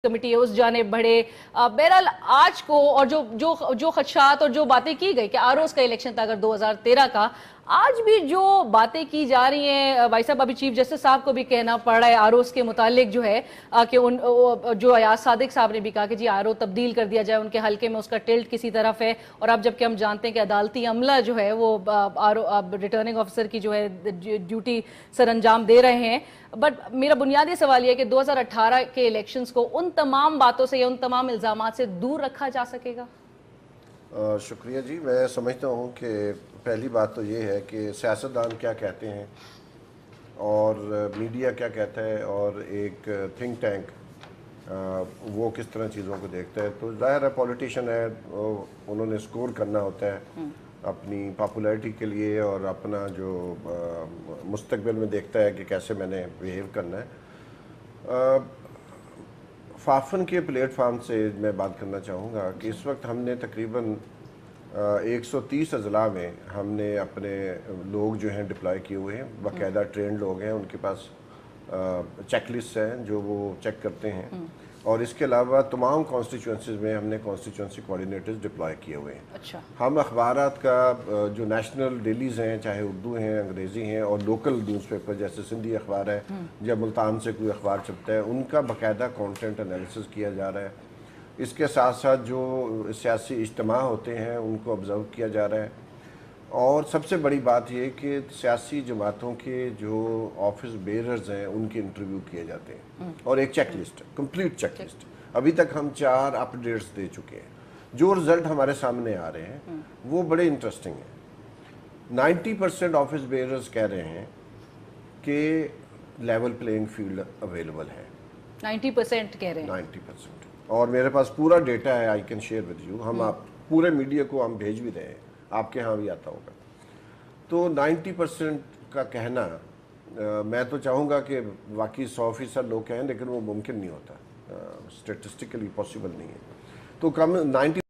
Committee ہے اس جانب بڑھے. بہرحال آج کو اور جو خدشات اور جو باتیں کی گئی کہ آروز کا الیکشن تھا اگر 2013 کا، آج بھی جو باتیں کی جا رہی ہیں بھائی صاحب، ابھی چیف جسٹس صاحب کو بھی کہنا پڑ رہا ہے آروز کے متعلق جو ہے کہ جو ایاز صادق صاحب نے بھی کہا کہ جی آرو تبدیل کر دیا جائے، ان کے حلقے میں اس کا ٹلٹ کسی طرف ہے. اور اب جبکہ ہم جانتے ہیں کہ عدالتی عملہ جو ہے وہ ریٹرننگ آفیسر کی جو ہے ڈیوٹی سر انجام دے رہے ہیں. بٹ میرا بنیادی سوال یہ ہے کہ 2018 کے الیکشنز کو ان تمام باتوں سے یا ان تمام الزامات سے دور رکھا جا سکے گا؟ شکریہ جی. میں سمجھتا ہوں کہ پہلی بات تو یہ ہے کہ سیاستدان کیا کہتے ہیں اور میڈیا کیا کہتا ہے اور ایک تھنک ٹینک وہ کس طرح چیزوں کو دیکھتا ہے. تو ظاہر ہے پولیٹیشین ہے، انہوں نے سکور کرنا ہوتا ہے اپنی پاپولیرٹی کے لیے اور اپنا جو مستقبل میں دیکھتا ہے کہ کیسے میں نے بیہیو کرنا ہے. فافن کے پلیٹ فارم سے میں بات کرنا چاہوں گا کہ اس وقت ہم نے تقریباً 130 اضلاع میں ہم نے اپنے لوگ جو ہیں ڈپلائی کیے ہوئے ہیں، باقاعدہ ٹرینڈ لوگ ہیں، ان کے پاس چیک لسٹ ہیں جو وہ چیک کرتے ہیں. اور اس کے علاوہ تمام کانسٹیچوئنسیز میں ہم نے کانسٹیچوئنسی کوآرڈینیٹرز ڈپلائی کیے ہوئے ہیں. اچھا. ہم اخبارات کا جو نیشنل ڈیلیز ہیں، چاہے اردو ہیں، انگریزی ہیں، اور لوکل نیوز پیپر جیسے سندھی اخبار ہے یا ملتان سے کوئی اخبار چھپتا ہے، ان کا باقاعدہ کانٹینٹ انالیسس کیا جا رہا ہے. اس کے ساتھ ساتھ جو سیاسی اجتماع ہوتے ہیں ان کو آبزرو کیا جا رہا ہے. اور سب سے بڑی بات یہ کہ سیاسی جماعتوں کے جو آفس بیئررز ہیں ان کے انٹرویو کیے جاتے ہیں، اور ایک check list, complete check list. ابھی تک ہم 4 اپ ڈیٹس دے چکے ہیں. جو رزلٹ ہمارے سامنے آ رہے ہیں وہ بڑے انٹرسٹنگ ہیں. 90% آفس بیئررز کہہ رہے ہیں کہ لیول پلینگ فیلڈ اویلیبل ہے. 90% کہہ رہے ہیں. 90%. اور میرے پاس پورا ڈیٹا ہے، I can share with you. ہم آپ پورے میڈیا کو ہم بھیج بھی رہے ہیں، آپ کے ہاں بھی آتا ہوگا. تو 90% کا کہنا، میں تو چاہوں گا کہ واقعی 100% لوگ کہیں، لیکن وہ ممکن نہیں ہوتا، اسٹیٹسٹیکلی پاسبل نہیں ہے. تو کم 90